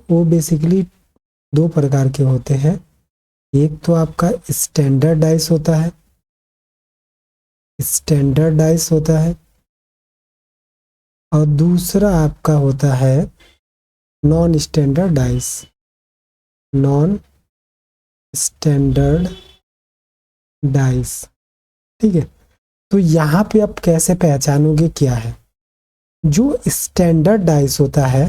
वो बेसिकली दो प्रकार के होते हैं। एक तो आपका स्टैंडर्ड डाइस होता है, स्टैंडर्ड डाइस होता है, और दूसरा आपका होता है non standard dice, non standard dice. ठीक है, तो यहाँ पे आप कैसे पहचानोगे क्या है? जो स्टैंडर्ड डाइस होता है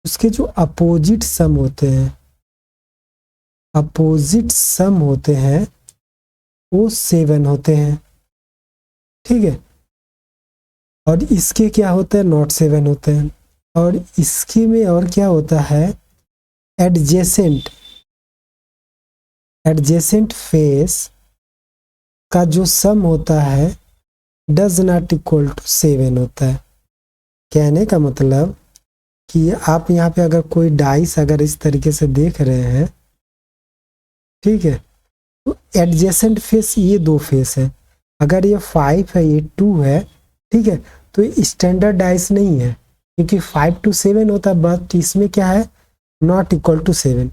उसके जो अपोजिट सम होते हैं, अपोजिट सम होते हैं वो 7 होते हैं। ठीक है, और इसके क्या होते हैं? नॉट 7 होते हैं। और इसके में और क्या होता है? एडजेसेंट, एडजेसेंट फेस का जो सम होता है डज नॉट इक्वल टू 7 होता है। कहने का मतलब कि आप यहाँ पे अगर कोई डाइस अगर इस तरीके से देख रहे हैं, ठीक है, तो एडजेसेंट फेस ये दो फेस है। अगर ये 5 है, ये 2 है, ठीक है, तो ये स्टैंडर्ड डाइस नहीं है, क्योंकि 5 to 7 होता है, बट इसमें क्या है? Not equal to 7।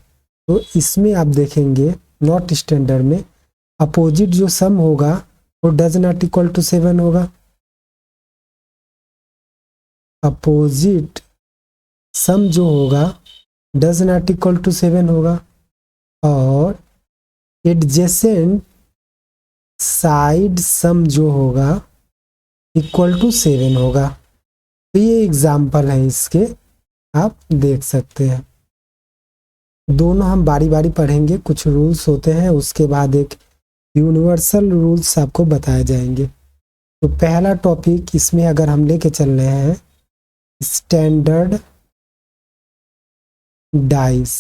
तो इसमें आप देखेंगे नॉट स्टैंडर्ड में अपोजिट जो सम होगा वो डज नॉट इक्वल टू 7 होगा। अपोजिट सम जो होगा डज नॉट इक्वल टू 7 होगा, और एडजेसेंट साइड सम जो होगा इक्वल टू 7 होगा। तो ये एग्जाम्पल है इसके, आप देख सकते हैं। दोनों हम बारी बारी पढ़ेंगे, कुछ रूल्स होते हैं, उसके बाद एक यूनिवर्सल रूल्स आपको बताए जाएंगे। तो पहला टॉपिक इसमें अगर हम लेके चल रहे हैं स्टैंडर्ड डाइस,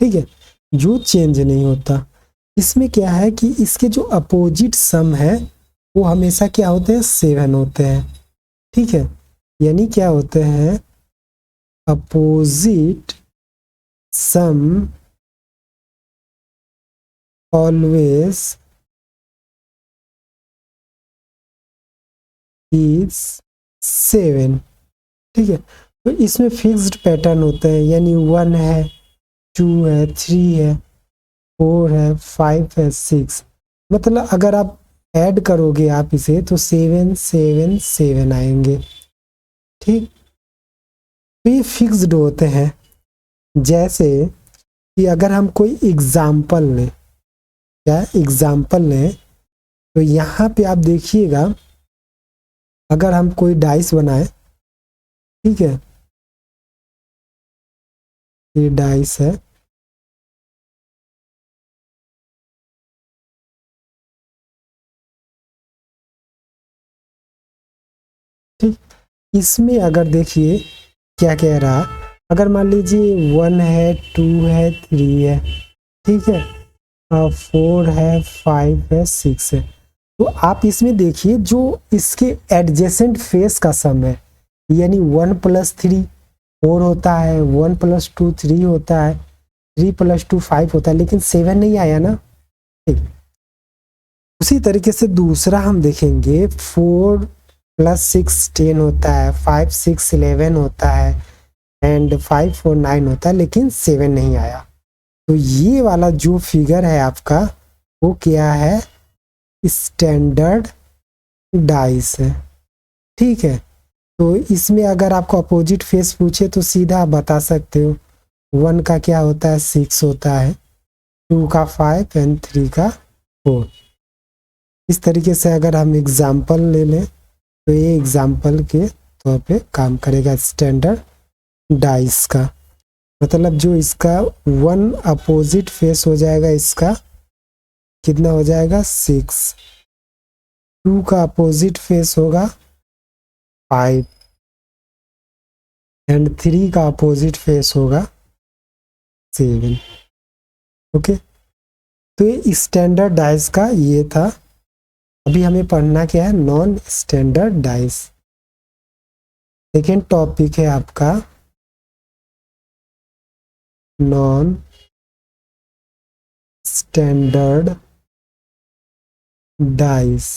ठीक है, जो चेंज नहीं होता। इसमें क्या है कि इसके जो अपोजिट सम है वो हमेशा क्या होते हैं? 7 होते हैं। ठीक है, यानी क्या होते हैं? Opposite sum always is 7। ठीक है, तो इसमें फिक्स्ड पैटर्न होते हैं, यानी 1 है, 2 है, 3 है, 4 है, 5 है, 6। मतलब अगर आप ऐड करोगे आप इसे तो 7 7 7 आएंगे। ठीक, तो ये फिक्स्ड होते हैं। जैसे कि अगर हम कोई एग्जाम्पल लें, क्या एग्जाम्पल लें, तो यहाँ पे आप देखिएगा, अगर हम कोई डाइस बनाए, ठीक है, ये डाइस है, ठीक, इसमें अगर देखिए क्या कह रहा, अगर मान लीजिए 1 है, 2 है, 3 है, ठीक है, 4 है, 5 है, 6 है, तो आप इसमें देखिए जो इसके एडजेसेंट फेस का सम है, यानी 1 + 3 4 होता है, 1 + 2 3 होता है, 3 + 2 5 होता है, लेकिन 7 नहीं आया ना। ठीक, उसी तरीके से दूसरा हम देखेंगे 4 + 6 10 होता है, 5 6 11 होता है, एंड 5 4 9 होता है, लेकिन 7 नहीं आया। तो ये वाला जो फिगर है आपका वो क्या है? स्टैंडर्ड डाइस है। ठीक है, तो इसमें अगर आपको अपोजिट फेस पूछे तो सीधा आप बता सकते हो, 1 का क्या होता है? 6 होता है, 2 का 5 एंड 3 का 4। इस तरीके से अगर हम एग्जाम्पल ले लें तो ये एग्जाम्पल के तौर पे काम करेगा स्टैंडर्ड डाइस का। मतलब जो इसका 1 अपोजिट फेस हो जाएगा, इसका कितना हो जाएगा? 6। 2 का अपोजिट फेस होगा 5, एंड 3 का अपोजिट फेस होगा 7। ओके, तो ये स्टैंडर्ड डाइस का ये था। अभी हमें पढ़ना क्या है? Non standard dice. Second topic है आपका नॉन स्टैंडर्ड डाइस।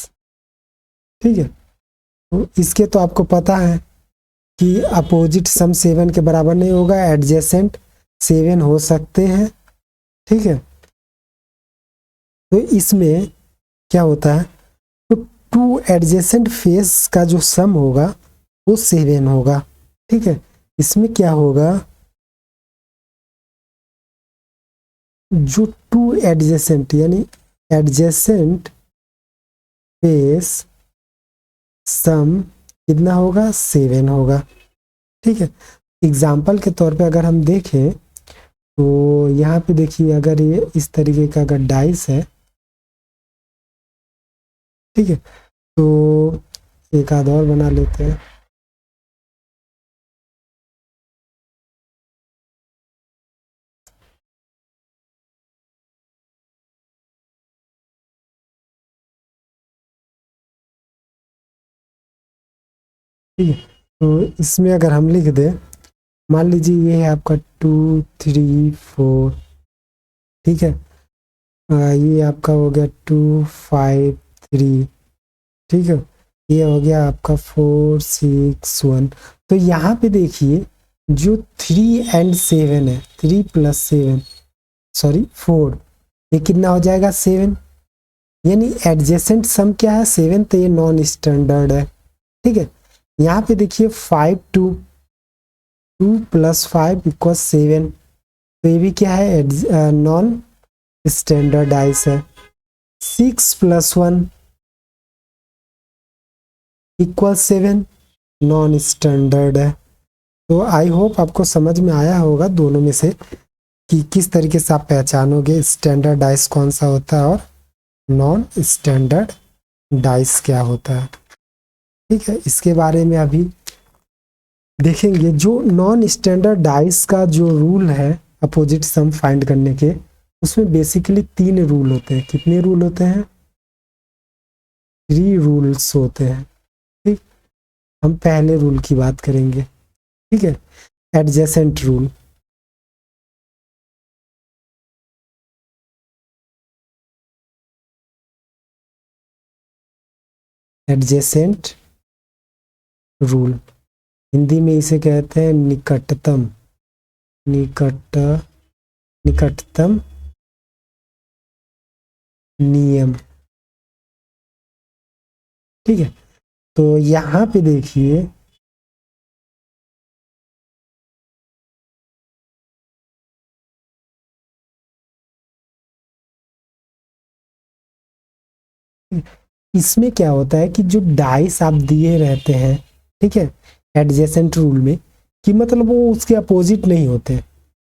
ठीक है, तो इसके तो आपको पता है कि अपोजिट सम 7 के बराबर नहीं होगा, एडजेसेंट 7 हो सकते हैं, ठीक है। तो इसमें क्या होता है, तो टू एडजेसेंट फेस का जो सम होगा वो 7 होगा, ठीक है। इसमें क्या होगा, जो टू एडजेसेंट यानी एडजेसेंट फेस सम कितना होगा, 7 होगा, ठीक है। एग्जाम्पल के तौर पे अगर हम देखें तो यहाँ पे देखिए, अगर ये इस तरीके का अगर डाइस है, ठीक है, तो एक आध और बना लेते हैं। ठीक है, तो इसमें अगर हम लिख दें, मान लीजिए ये है आपका 2 3 4, ठीक है। ये आपका हो गया 2 5 3, ठीक है। ये हो गया आपका 4 6 1। तो यहाँ पे देखिए जो 3 एंड 7 है, 3 प्लस 7 सॉरी 4, ये कितना हो जाएगा 7, यानी एडजेसेंट सम क्या है 7, तो ये नॉन स्टैंडर्ड है, ठीक है। यहाँ पे देखिए 5 2 2 प्लस 5 इक्वल 7, तो ये भी क्या है, नॉन स्टैंडर्डाइज है। 6 प्लस 1 इक्वल 7, नॉन स्टैंडर्ड है। तो आई होप आपको समझ में आया होगा दोनों में से कि किस तरीके से आप पहचानोगे स्टैंडर्डाइज कौन सा होता है और नॉन स्टैंडर्ड डाइस क्या होता है, ठीक है। इसके बारे में अभी देखेंगे। जो नॉन स्टैंडर्ड डाइस का जो रूल है अपोजिट सम फाइंड करने के, उसमें बेसिकली 3 रूल होते हैं। कितने रूल होते हैं, 3 रूल्स होते हैं, ठीक। हम पहले रूल की बात करेंगे, ठीक है, adjacent rule. Adjacent rule, Hindi में इसे कहते हैं निकटतम, निकट निकटतम नियम, ठीक है। तो यहाँ पे देखिए इसमें क्या होता है कि जो डाइस आप दिए रहते हैं, ठीक है, एडजेसेंट रूल में, कि मतलब वो उसके अपोजिट नहीं होते।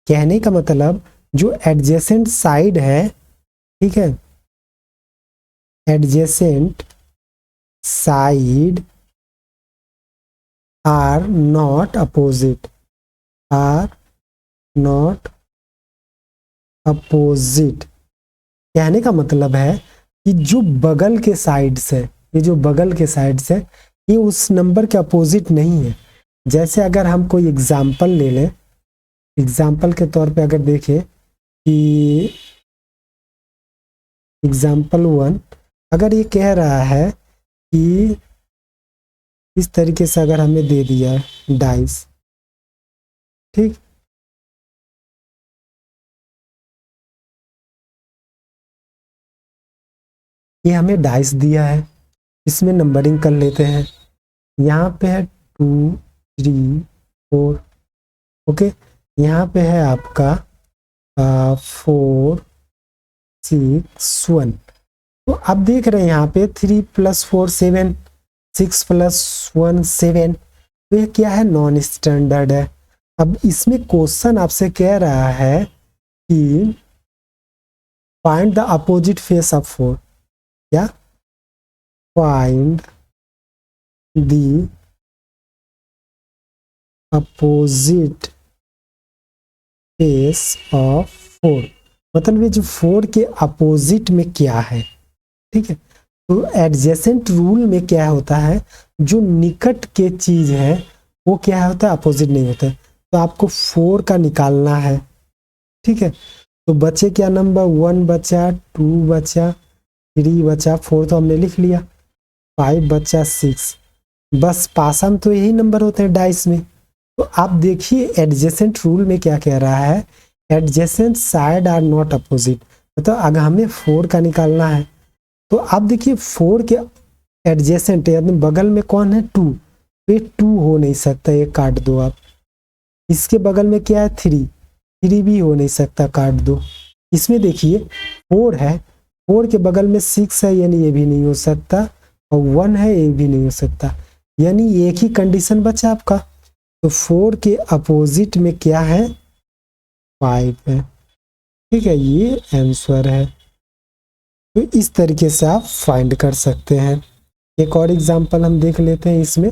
कहने का मतलब जो एडजेसेंट साइड है, ठीक है, adjacent side are not opposite, are not opposite. कहने का मतलब है कि जो बगल के साइड्स है, ये जो बगल के साइड्स है, ये उस नंबर के अपोजिट नहीं है। जैसे अगर हम कोई एग्जाम्पल ले लें, एग्जाम्पल के तौर पे अगर देखें कि एग्जाम्पल 1 अगर ये कह रहा है कि इस तरीके से अगर हमें दे दिया है डाइस, ठीक, ये हमें डाइस दिया है, इसमें नंबरिंग कर लेते हैं। यहाँ पे है 2 3 4, ओके। यहाँ पे है आपका 4 6 1। तो आप देख रहे हैं यहाँ पे 3 प्लस 4 7, 6 प्लस 1 7, तो ये क्या है, नॉन स्टैंडर्ड है। अब इसमें क्वेश्चन आपसे कह रहा है कि find the opposite face of 4, क्या, find the opposite face of 4, मतलब ये जो 4 के अपोजिट में क्या है, ठीक है। तो एडजेसेंट रूल में क्या होता है, जो निकट के चीज है वो क्या होता है, अपोजिट नहीं होता है। तो आपको 4 का निकालना है, ठीक है। तो बचे क्या नंबर, 1 बचा, 2 बचा, 3 बचा, 4 तो हमने लिख लिया, 5 बचा, 6। बस पासम तो यही नंबर होते हैं डाइस में, तो आप देखिए एडजेसेंट रूल में क्या कह रहा है, adjacent side are not opposite. मतलब अगर हमें 4 का निकालना है तो आप देखिए 4 के एडजेसेंट यानी बगल में कौन है 2, तो ये 2 हो नहीं सकता, ये काट दो आप। इसके बगल में क्या है 3, 3 भी हो नहीं सकता, काट दो। इसमें देखिए 4 है, 4 के बगल में 6 है यानी ये भी नहीं हो सकता, और 1 है ये भी नहीं हो सकता, यानी एक ही कंडीशन बचा आपका। तो 4 के अपोजिट में क्या है 5 है। ठीक है, ये आंसर है। तो इस तरीके से आप फाइंड कर सकते हैं। एक और एग्जांपल हम देख लेते हैं इसमें।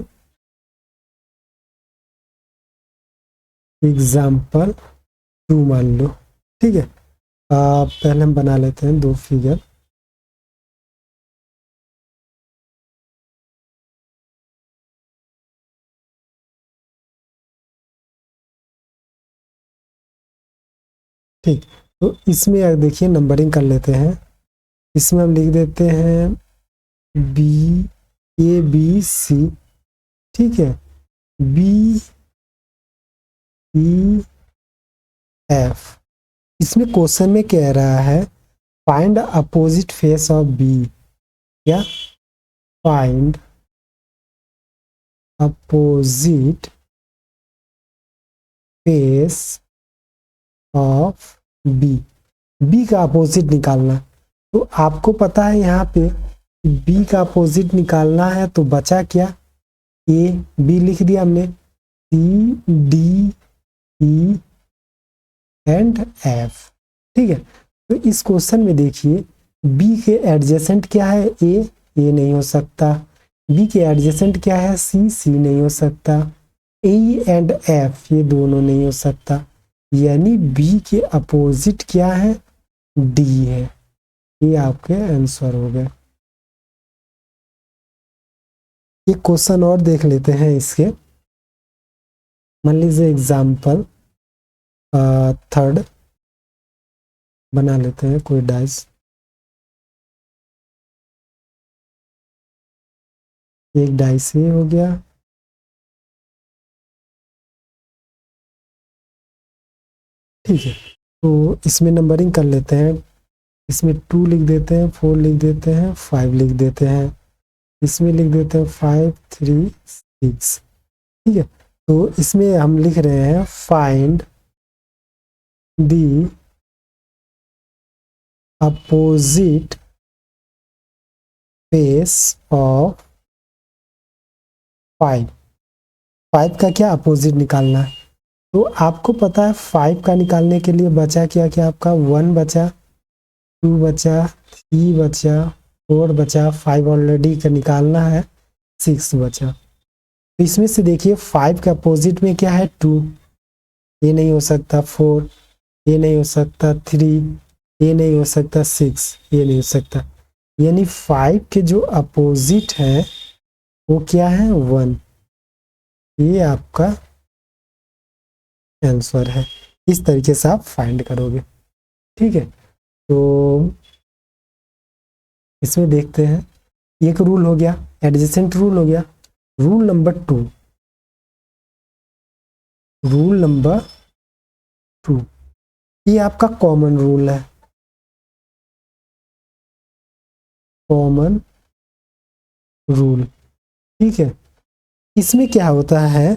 एग्जांपल 2 मान लो। ठीक है, पहले हम बना लेते हैं 2 फिगर। ठीक, तो इसमें देखिए नंबरिंग कर लेते हैं। इसमें हम लिख देते हैं बी, ए बी सी। ठीक है, बी ई एफ। इसमें क्वेश्चन में कह रहा है find opposite face of B, या find opposite face of B, B का अपोजिट निकालना। तो आपको पता है यहाँ पे बी का अपोजिट निकालना है, तो बचा क्या, ए बी लिख दिया हमने, C D E and F. ठीक है, तो इस क्वेश्चन में देखिए बी के एडजेसेंट क्या है ए, ए नहीं हो सकता। बी के एडजेसेंट क्या है सी, सी नहीं हो सकता। ए एंड एफ ये दोनों नहीं हो सकता, यानी बी के अपोजिट क्या है डी है। ये आपके आंसर हो गए। एक क्वेश्चन और देख लेते हैं इसके। मान लीजिए एग्जाम्पल 3 बना लेते हैं कोई डाइस। एक डाइस ये हो गया। ठीक है, तो इसमें नंबरिंग कर लेते हैं। इसमें 2 लिख देते हैं, 4 लिख देते हैं, 5 लिख देते हैं। इसमें लिख देते हैं 5 3 6। ठीक है, तो इसमें हम लिख रहे हैं find the opposite face of 5। 5 का क्या अपोजिट निकालना है। तो आपको पता है 5 का निकालने के लिए बचा क्या क्या आपका 1 बचा, 2 बचा, 3 बचा, 4 बचा, 5 ऑलरेडी का निकालना है, 6 बचा। तो इसमें से देखिए 5 के अपोजिट में क्या है 2, ये नहीं हो सकता। 4 ये नहीं हो सकता। 3 ये नहीं हो सकता। 6 ये नहीं हो सकता, यानी 5 के जो अपोजिट है वो क्या है 1। ये आपका आंसर है। इस तरीके से आप फाइंड करोगे। ठीक है, तो इसमें देखते हैं। एक रूल हो गया, एडजेसेंट रूल हो गया। रूल नंबर 2, रूल नंबर 2 ये आपका कॉमन रूल है। Common rule. ठीक है, इसमें क्या होता है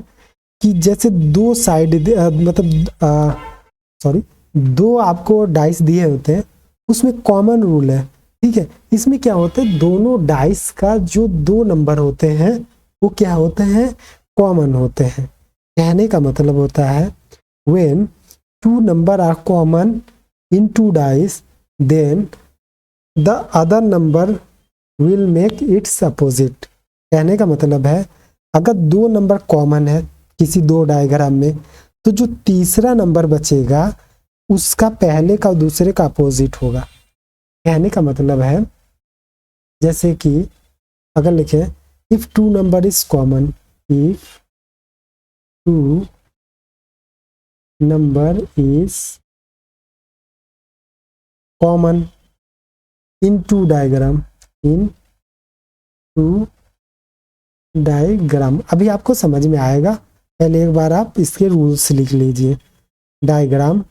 कि जैसे दो साइड मतलब सॉरी, दो आपको डाइस दिए होते हैं, उसमें कॉमन रूल है। ठीक है, इसमें क्या होता है दोनों डाइस का जो 2 नंबर होते हैं वो क्या होते हैं कॉमन होते हैं। कहने का मतलब होता है when 2 number are common in 2 dice then the other number will make its opposite. कहने का मतलब है अगर 2 नंबर कॉमन है किसी 2 डायग्राम में, तो जो तीसरा नंबर बचेगा उसका पहले का और दूसरे का अपोजिट होगा। कहने का मतलब है जैसे कि अगर लिखें if 2 number is common, if 2 number is common in 2 diagram, in 2 diagram. अभी आपको समझ में आएगा, पहले एक बार आप इसके रूल्स लिख लीजिए। डायग्राम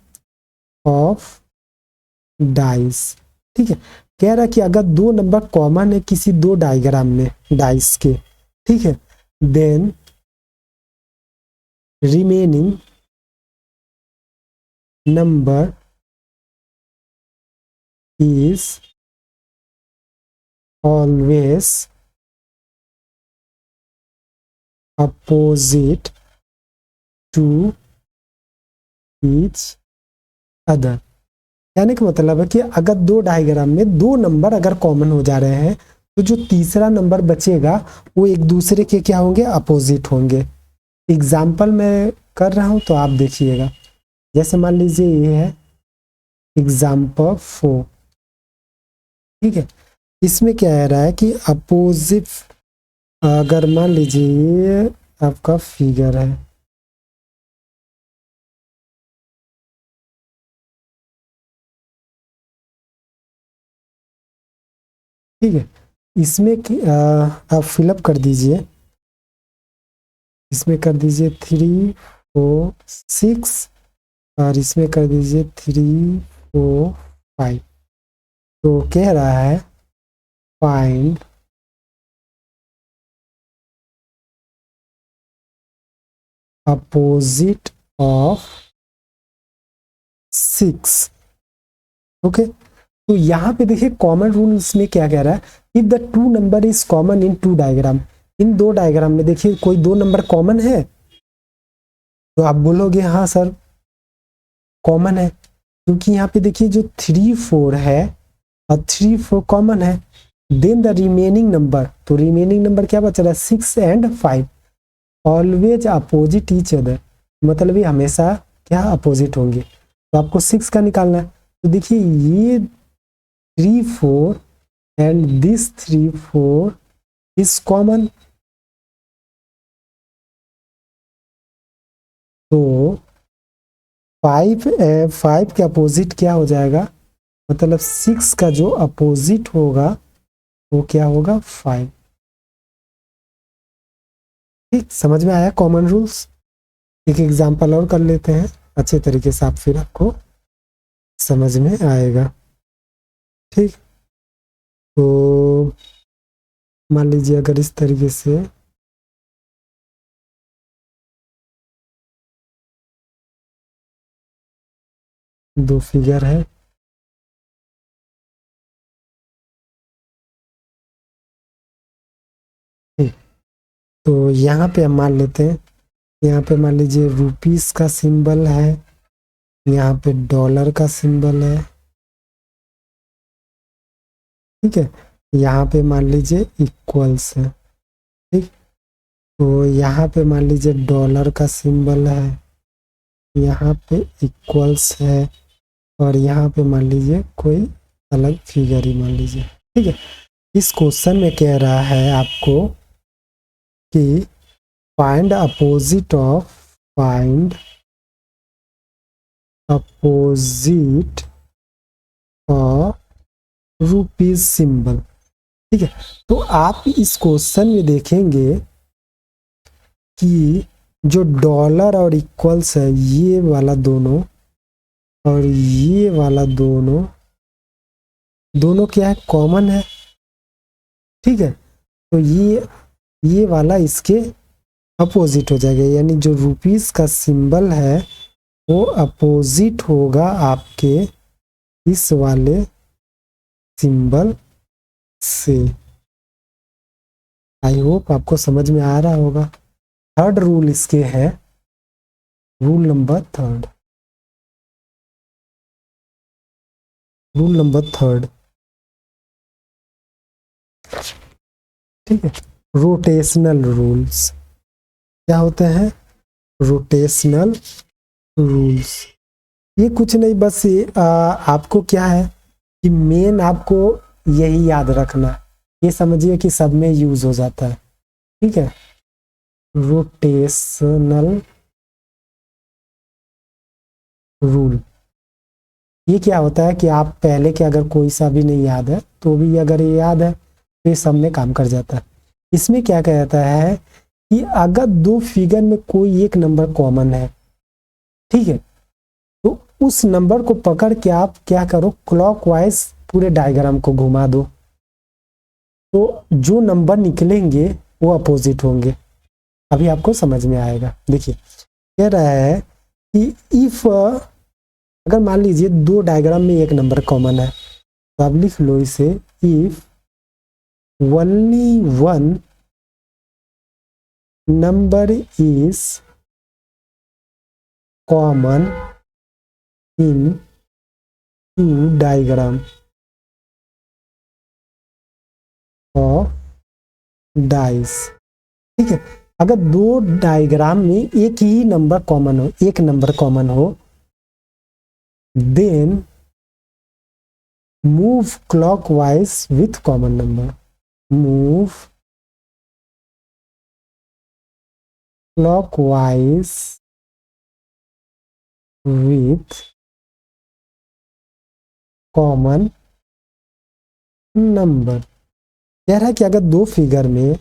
ऑफ डाइस, ठीक है। कह रहा कि अगर दो नंबर कॉमन है किसी दो डायग्राम में डाइस के, ठीक है, then remaining number is always opposite to each other। यानी कि मतलब है कि अगर दो डायग्राम में दो नंबर अगर कॉमन हो जा रहे हैं तो जो तीसरा नंबर बचेगा वो एक दूसरे के क्या होंगे, अपोजिट होंगे। एग्जाम्पल मैं कर रहा हूं तो आप देखिएगा। जैसे मान लीजिए ये है एग्जाम्पल 4, ठीक है। इसमें क्या कह रहा है कि अपोजिट, अगर मान लीजिए ये आपका फिगर है, ठीक है। इसमें आप फिलअप कर दीजिए, इसमें कर दीजिए 3 4 6 और इसमें कर दीजिए 3 4 5। तो कह रहा है फाइंड अपोजिट ऑफ 6, ओके। तो यहाँ पे देखिए कॉमन रूल इसमें क्या कह रहा है, if the two number is common in two diagram, इन दो डायग्राम में देखिए कोई दो नंबर कॉमन है तो आप बोलोगे हाँ सर कॉमन है, क्योंकि यहाँ पे देखिए जो 3 4 है और 3 4 कॉमन है। देन द रिमेनिंग नंबर, तो रिमेनिंग नंबर क्या बच रहा है, 6 and 5 always opposite each other, मतलब ये हमेशा क्या अपोजिट होंगे। तो आपको 6 का निकालना है। तो देखिए ये 3 4 एंड दिस 3 4 इज कॉमन, तो 5 के अपोजिट क्या हो जाएगा, मतलब 6 का जो अपोजिट होगा वो क्या होगा, 5। ठीक, समझ में आया कॉमन रूल्स। एक एग्जांपल और कर लेते हैं अच्छे तरीके से, आप फिर आपको समझ में आएगा। ठीक, तो मान लीजिए अगर इस तरीके से दो फिगर है, तो यहाँ पे हम मान लेते हैं, यहाँ पे मान लीजिए रुपीस का सिंबल है, यहाँ पे डॉलर का सिंबल है, ठीक है। यहाँ पे मान लीजिए इक्वल्स है, ठीक। तो यहाँ पे मान लीजिए डॉलर का सिंबल है, यहाँ पे इक्वल्स है और यहाँ पे मान लीजिए कोई अलग फिगर ही मान लीजिए, ठीक है। इस क्वेश्चन में कह रहा है आपको कि find opposite of, find opposite of rupees symbol, ठीक है। तो आप इस क्वेश्चन में देखेंगे कि जो डॉलर और इक्वल्स है ये वाला दोनों और ये वाला दोनों, दोनों क्या है, कॉमन है, ठीक है। तो ये वाला इसके अपोजिट हो जाएगा, यानी जो रुपीस का सिंबल है वो अपोजिट होगा आपके इस वाले सिंबल से। आई होप आपको समझ में आ रहा होगा। थर्ड रूल इसके है, rule number third, rule number third, ठीक है। रोटेशनल रूल्स, क्या होते हैं, रोटेशनल रूल्स। ये कुछ नहीं, बस ये आपको क्या है कि मेन आपको यही याद रखना, ये समझिए कि सब में यूज हो जाता है, ठीक है। रोटेशनल रूल, ये क्या होता है कि आप पहले के अगर कोई सा भी नहीं याद है तो भी अगर ये याद है तो ये सब में काम कर जाता है। इसमें क्या कहता है कि अगर दो फिगर में कोई एक नंबर कॉमन है, ठीक है, तो उस नंबर को पकड़ के आप क्या करो, क्लॉकवाइज पूरे डायग्राम को घुमा दो, तो जो नंबर निकलेंगे वो अपोजिट होंगे। अभी आपको समझ में आएगा। देखिए कह रहा है कि इफ अगर मान लीजिए दो डायग्राम में एक नंबर कॉमन है, तो आप लिख लो इसे, if only one number is common in two diagram of dice, ठीक है, अगर दो डायग्राम में एक ही नंबर कॉमन हो, एक नंबर कॉमन हो, then move clockwise with common number, move clockwise with common number. कह रहा है कि अगर दो फिगर में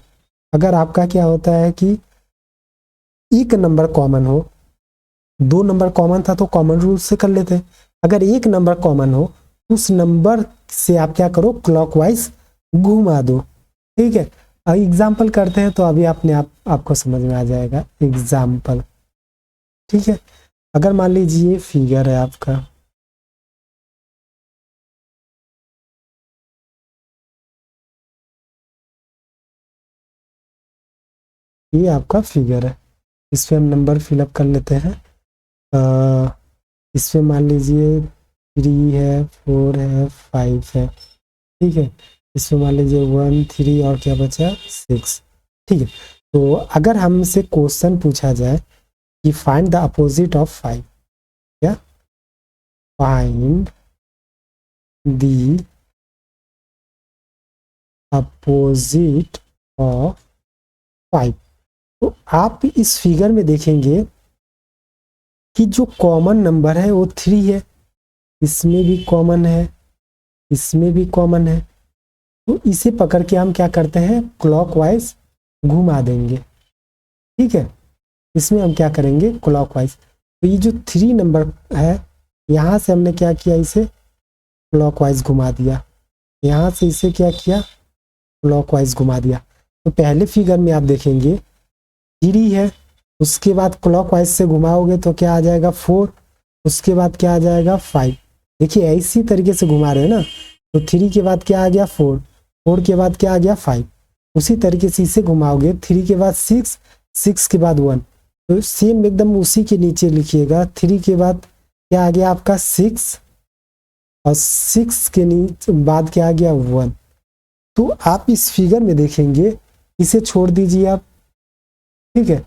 अगर आपका क्या होता है कि एक नंबर कॉमन हो, दो नंबर कॉमन था तो कॉमन रूल से कर लेते हैं, अगर एक नंबर कॉमन हो उस नंबर से आप क्या करो, क्लॉकवाइज घुमा दो, ठीक है। एग्जाम्पल करते हैं तो अभी अपने आपको समझ में आ जाएगा एग्जाम्पल, ठीक है। अगर मान लीजिए फिगर है आपका, ये आपका फिगर है, इस पे हम नंबर फिलअप कर लेते हैं। इस पे मान लीजिए 3 है, 4 है, 5 है, ठीक है। इस पे मान लीजिए 1 3 और क्या बचा 6, ठीक है। तो अगर हमसे क्वेश्चन पूछा जाए कि फाइंड द अपोजिट ऑफ 5, क्या, फाइंड द अपोजिट ऑफ 5, तो आप इस फिगर में देखेंगे कि जो कॉमन नंबर है वो 3 है, इसमें भी कॉमन है, इसमें भी कॉमन है, तो इसे पकड़ के हम क्या करते हैं, क्लॉकवाइज घुमा देंगे, ठीक है। इसमें हम क्या करेंगे, क्लॉकवाइज, तो ये जो 3 नंबर है यहाँ से हमने क्या किया, इसे क्लॉकवाइज घुमा दिया, यहाँ से इसे क्या किया, क्लॉकवाइज घुमा दिया। तो पहले फिगर में आप देखेंगे 3 है, उसके बाद क्लॉकवाइज से घुमाओगे तो क्या आ जाएगा 4, उसके बाद क्या आ जाएगा 5। देखिए इसी तरीके से घुमा रहे हैं ना, तो 3 के बाद क्या आ गया 4, 4 के बाद क्या आ गया 5, उसी तरीके से इसे घुमाओगे, 3 के बाद 6, 6 के बाद 1, तो सेम एकदम उसी के नीचे लिखिएगा, 3 के बाद क्या आ गया आपका 6 और 6 के नीचे बाद क्या आ गया 1। तो आप इस फिगर में देखेंगे, इसे छोड़ दीजिए आप, ठीक है,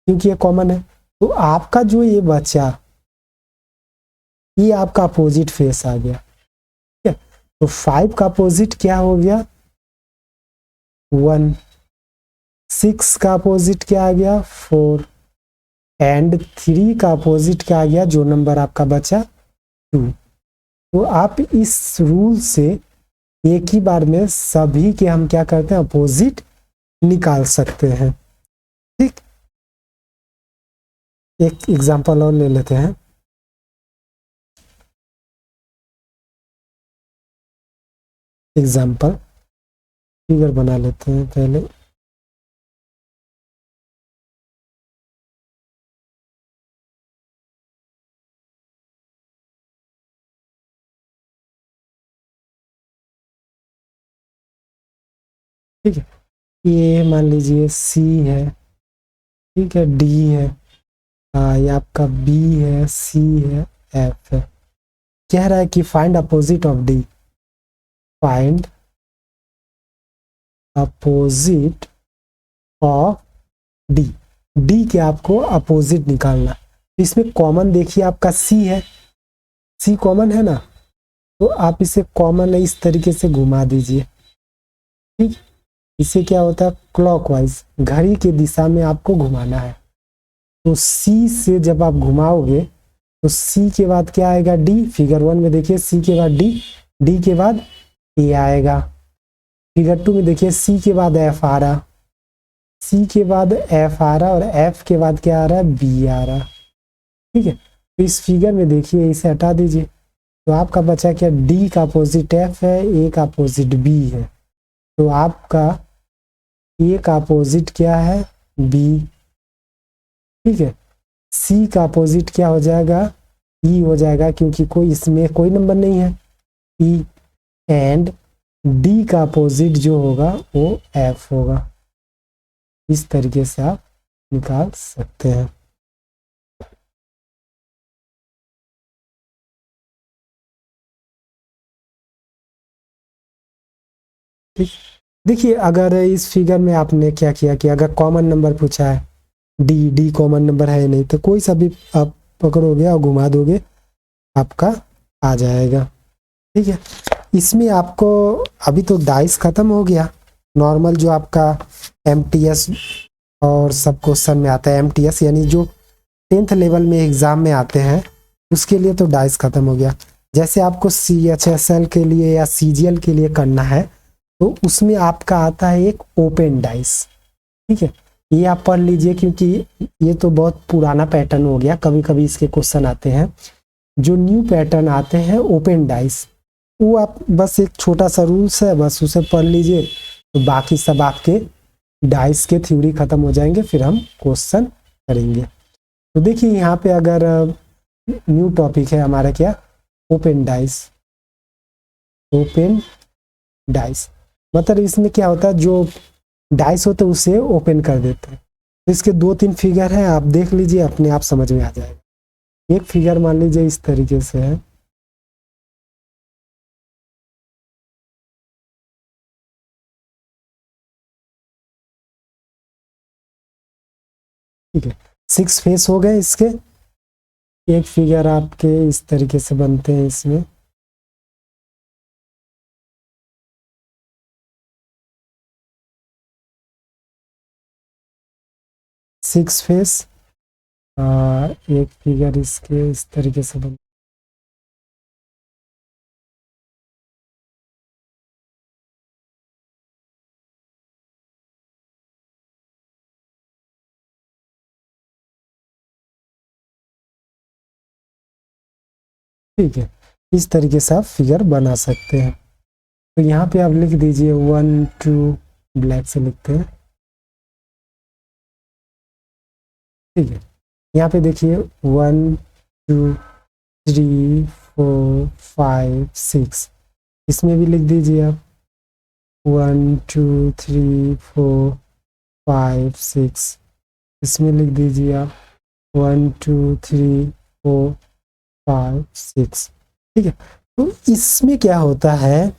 क्योंकि ये कॉमन है, तो आपका जो ये बचा ये आपका अपोजिट फेस आ गया, ठीक है। तो 5 का अपोजिट क्या हो गया 1, 6 का अपोजिट क्या आ गया 4, एंड 3 का अपोजिट क्या आ गया, जो नंबर आपका बचा 2। तो आप इस रूल से एक ही बार में सभी के हम क्या करते हैं, अपोजिट निकाल सकते हैं, ठीक। एक एग्जांपल और ले लेते हैं, एग्जांपल फिगर बना लेते हैं पहले, ठीक है। ये मान लीजिए सी है, ठीक है, डी है, ये आपका बी है, सी है, एफ है। कह रहा है कि find opposite of D, find opposite of D, D के आपको अपोजिट निकालना। तो इसमें कॉमन देखिए आपका सी है, सी कॉमन है ना, तो आप इसे कॉमन इस तरीके से घुमा दीजिए, ठीक। इससे क्या होता है, क्लॉकवाइज घड़ी की दिशा में आपको घुमाना है। तो सी से जब आप घुमाओगे तो सी के बाद क्या आएगा डी, फिगर 1 में देखिए सी के बाद डी, डी के बाद ए आएगा, फिगर 2 में देखिए सी के बाद एफ आ रहा, सी के बाद एफ आ रहा है और एफ के बाद क्या आ रहा है, बी आ रहा है। ठीक है, तो इस फिगर में देखिए, इसे हटा दीजिए, तो आपका बचा क्या, डी का अपोजिट एफ है, ए का अपोजिट बी है, तो आपका ए का अपोजिट क्या है, बी। ठीक है, सी का अपोजिट क्या हो जाएगा, ई हो जाएगा, क्योंकि कोई इसमें कोई नंबर नहीं है, ई। एंड डी का अपोजिट जो होगा वो एफ होगा। इस तरीके से आप निकाल सकते हैं। ठीक, देखिए अगर इस फिगर में आपने क्या किया कि अगर कॉमन नंबर पूछा है, डी, डी कॉमन नंबर है नहीं, तो कोई सा भी आप पकड़ोगे और घुमा दोगे, आपका आ जाएगा। ठीक है, इसमें आपको अभी तो डाइस खत्म हो गया, नॉर्मल जो आपका एमटीएस और सब क्वेश्चन में आता है, एमटीएस यानी जो 10th लेवल में एग्जाम में आते हैं, उसके लिए तो डाइस खत्म हो गया। जैसे आपको CHSL के लिए या CGL के लिए करना है, तो उसमें आपका आता है एक ओपन डाइस। ठीक है, ये आप पढ़ लीजिए, क्योंकि ये तो बहुत पुराना पैटर्न हो गया, कभी कभी इसके क्वेश्चन आते हैं। जो न्यू पैटर्न आते हैं ओपन डाइस, वो आप बस एक छोटा सा रूल्स है, बस उसे पढ़ लीजिए, तो बाकी सब आपके डाइस के थ्योरी खत्म हो जाएंगे, फिर हम क्वेश्चन करेंगे। तो देखिए यहाँ पे अगर न्यू टॉपिक है हमारा क्या, ओपन डाइस। ओपन डाइस मतलब इसमें क्या होता है, जो डाइस होते हैं उसे ओपन कर देते हैं। तो इसके 2-3 फिगर हैं, आप देख लीजिए, अपने आप समझ में आ जाएगा। एक फिगर मान लीजिए इस तरीके से है, ठीक है, 6 फेस हो गए इसके। एक फिगर आपके इस तरीके से बनते हैं इसमें, सिक्स फेस। एक फिगर इसके इस तरीके से बन, ठीक है, इस तरीके से आप फिगर बना सकते हैं। तो यहाँ पे आप लिख दीजिए 1 2, ब्लैक से लिखते हैं। ठीक है, यहाँ पे देखिए 1 2 3 4 5 6, इसमें भी लिख दीजिए आप 1 2 3 4 5 6, इसमें लिख दीजिए आप 1 2 3 4 5 6। ठीक है, तो इसमें क्या होता है,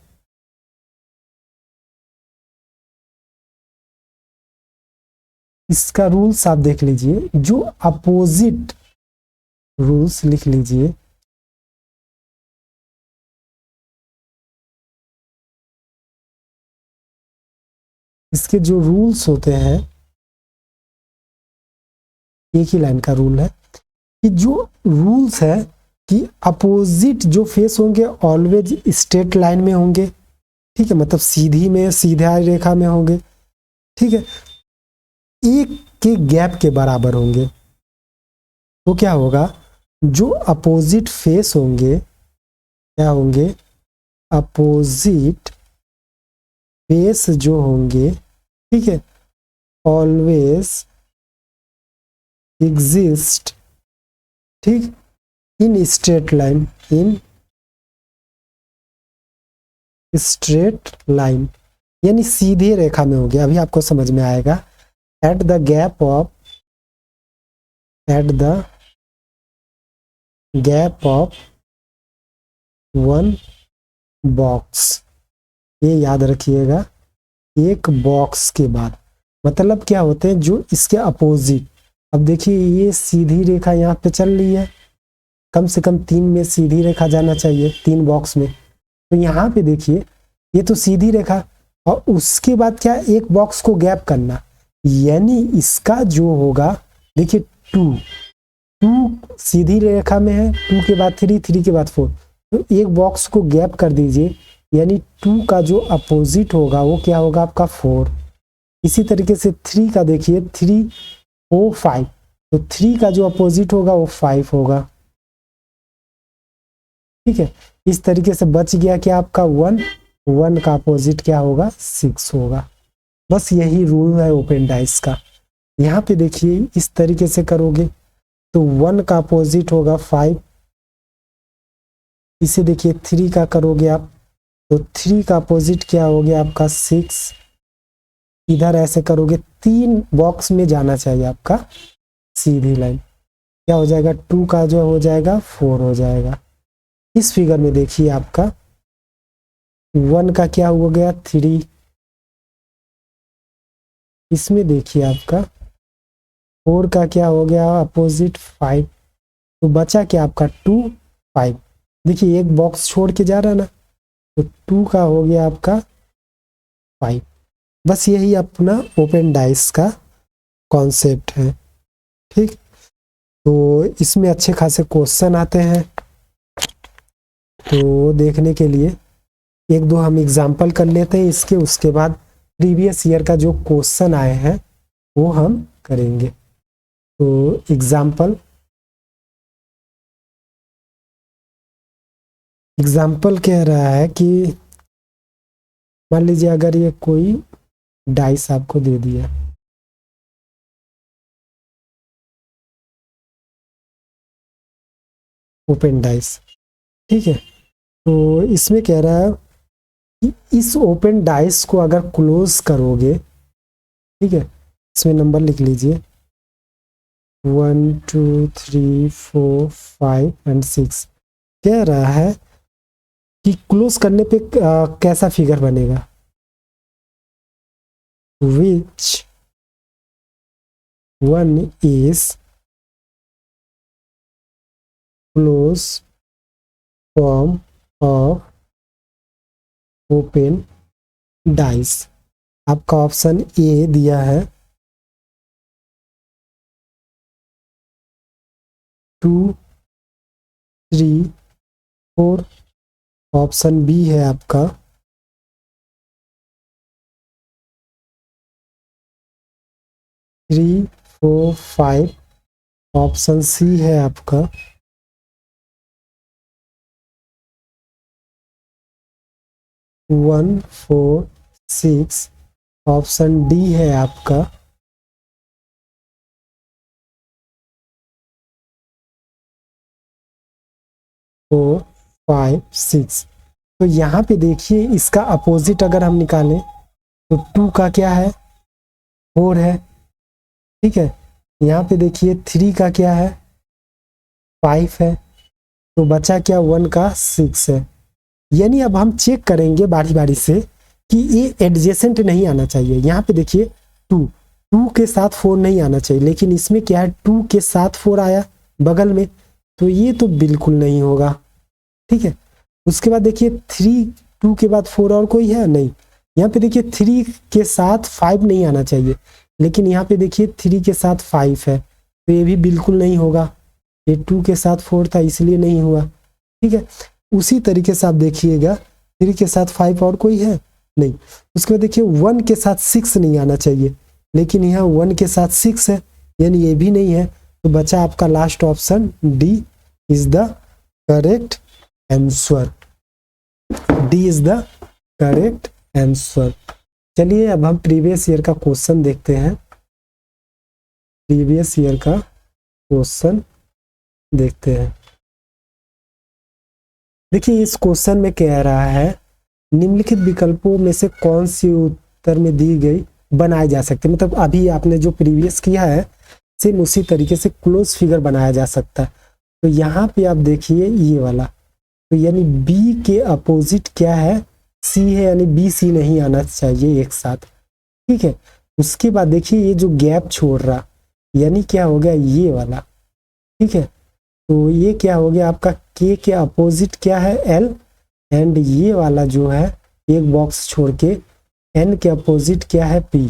इसका रूल्स आप देख लीजिए, जो अपोजिट रूल्स लिख लीजिए, इसके जो रूल्स होते हैं, एक ही लाइन का रूल है कि जो रूल्स है कि अपोजिट जो फेस होंगे ऑलवेज स्ट्रेट लाइन में होंगे। ठीक है, मतलब सीधी में, सीधा रेखा में होंगे। ठीक है, एक के गैप के बराबर होंगे। तो क्या होगा, जो अपोजिट फेस होंगे, क्या होंगे, अपोजिट फेस जो होंगे, ठीक है, ऑलवेज एग्जिस्ट, ठीक, in straight line, in straight line, यानी सीधी रेखा में होंगे। अभी आपको समझ में आएगा। At the gap of, at the gap of one box, ये याद रखिएगा, एक बॉक्स के बाद, मतलब क्या होते हैं, जो इसके अपोजिट। अब देखिए ये सीधी रेखा यहाँ पे चल रही है, कम से कम 3 में सीधी रेखा जाना चाहिए, 3 बॉक्स में। तो यहाँ पे देखिए ये तो सीधी रेखा, और उसके बाद क्या, एक बॉक्स को गैप करना, यानी इसका जो होगा, देखिए 2 2 सीधी रेखा में है, 2 के बाद 3, 3 के बाद 4, तो एक बॉक्स को गैप कर दीजिए, यानी 2 का जो अपोजिट होगा वो क्या होगा, आपका 4। इसी तरीके से 3 का देखिए 3 4 5, तो 3 का जो अपोजिट होगा वो 5 होगा। ठीक है, इस तरीके से बच गया क्या आपका 1, 1 का अपोजिट क्या होगा 6 होगा। बस यही रूल है ओपन डाइस का। यहाँ पे देखिए इस तरीके से करोगे तो 1 का अपोजिट होगा 5, इसे देखिए 3 का करोगे आप तो 3 का अपोजिट क्या हो गया आपका 6, इधर ऐसे करोगे 3 बॉक्स में जाना चाहिए आपका सीधी लाइन, क्या हो जाएगा 2 का जो हो जाएगा 4 हो जाएगा। इस फिगर में देखिए आपका 1 का क्या हो गया 3, इसमें देखिए आपका 4 का क्या हो गया अपोजिट 5, तो बचा क्या आपका 2 5, देखिए एक बॉक्स छोड़ के जा रहा है ना, तो 2 का हो गया आपका 5। बस यही अपना ओपन डाइस का कॉन्सेप्ट है। ठीक, तो इसमें अच्छे खासे क्वेश्चन आते हैं, तो देखने के लिए एक दो हम एग्जाम्पल कर लेते हैं इसके, उसके बाद प्रीवियस ईयर का जो क्वेश्चन आए हैं वो हम करेंगे। तो एग्जाम्पल कह रहा है कि मान लीजिए अगर ये कोई डाइस आपको दे दिया, ओपन डाइस, ठीक है, तो इसमें कह रहा है कि इस ओपन डाइस को अगर क्लोज करोगे, ठीक है, इसमें नंबर लिख लीजिए 1 2 3 4 5 एंड 6, कह रहा है कि क्लोज करने पे कैसा फिगर बनेगा, which one is close form of open dice। आपका ऑप्शन ए दिया है 2 3 4, ऑप्शन बी है आपका 3 4 5, ऑप्शन सी है आपका 1 4 6, ऑप्शन डी है आपका 4 5 6। तो यहाँ पे देखिए इसका अपोजिट अगर हम निकालें तो 2 का क्या है 4 है, ठीक है, यहाँ पे देखिए 3 का क्या है 5 है, तो बचा क्या 1 का 6 है। यानी अब हम चेक करेंगे बारी बारी से कि ये एडजेसेंट नहीं आना चाहिए। यहाँ पे देखिए 2 के साथ 4 नहीं आना चाहिए, लेकिन इसमें क्या है 2 के साथ 4 आया बगल में, तो ये तो बिल्कुल नहीं होगा। ठीक है, उसके बाद देखिए 2 के बाद 4 और कोई है नहीं, यहाँ पे देखिए 3 के साथ 5 नहीं आना चाहिए, लेकिन यहाँ पे देखिए 3 के साथ 5 है, तो ये भी बिल्कुल नहीं होगा, ये 2 के साथ 4 था इसलिए नहीं हुआ। ठीक है, उसी तरीके से आप देखिएगा 3 के साथ 5 और कोई है नहीं, उसके बाद देखिए 1 के साथ 6 नहीं आना चाहिए, लेकिन यहाँ 1 के साथ 6 है, यानी ये भी नहीं है, तो बचा आपका last option D is the correct answer. D is the correct answer. चलिए अब हम प्रीवियस ईयर का क्वेश्चन देखते हैं। प्रीवियस ईयर का क्वेश्चन देखते हैं। देखिए इस क्वेश्चन में कह रहा है निम्नलिखित विकल्पों में से कौन सी उत्तर में दी गई बनाई जा सकती है, मतलब अभी आपने जो प्रीवियस किया है सेम उसी तरीके से क्लोज फिगर बनाया जा सकता है। तो यहाँ पे आप देखिए ये वाला, तो यानी बी के अपोजिट क्या है सी है, यानी बी सी नहीं आना चाहिए एक साथ। ठीक है, उसके बाद देखिए ये जो गैप छोड़ रहा यानी क्या हो गया ये वाला। ठीक है, तो ये क्या हो गया आपका के अपोजिट क्या है एल, एंड ये वाला जो है एक बॉक्स छोड़ के एन के अपोजिट क्या है पी।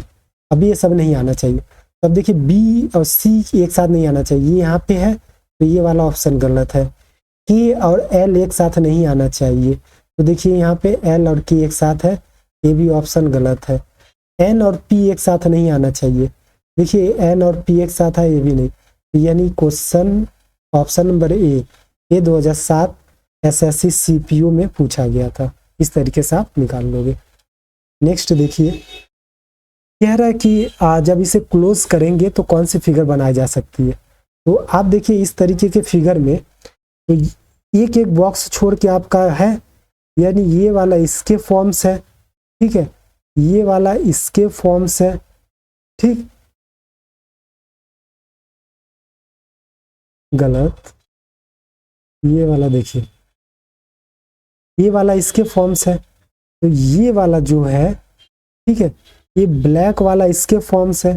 अब ये सब नहीं आना चाहिए, तब देखिए बी और सी एक साथ नहीं आना चाहिए, यहाँ पे है तो ये वाला ऑप्शन गलत है। के और एल एक साथ नहीं आना चाहिए, तो देखिए यहाँ पे एल और के एक साथ है, ये भी ऑप्शन गलत है। एन और पी एक साथ नहीं आना चाहिए। देखिए एन और पी एक साथ है, ये भी नहीं, यानी क्वेश्चन ऑप्शन नंबर ए, ये 2007 एसएससी सीपीयू में पूछा गया था। इस तरीके से आप निकाल लोगे। नेक्स्ट देखिए, कह रहा है कि जब इसे क्लोज करेंगे तो कौन सी फिगर बनाई जा सकती है। तो आप देखिए इस तरीके के फिगर में तो एक एक बॉक्स छोड़ के आपका है, यानी ये वाला इसके फॉर्म्स है, ठीक है, ये वाला इसके फॉर्म्स है, ठीक, गलत, ये वाला देखिए, ये वाला इसके फॉर्म्स है, तो ये वाला जो है, ठीक है, ये ब्लैक वाला इसके फॉर्म्स है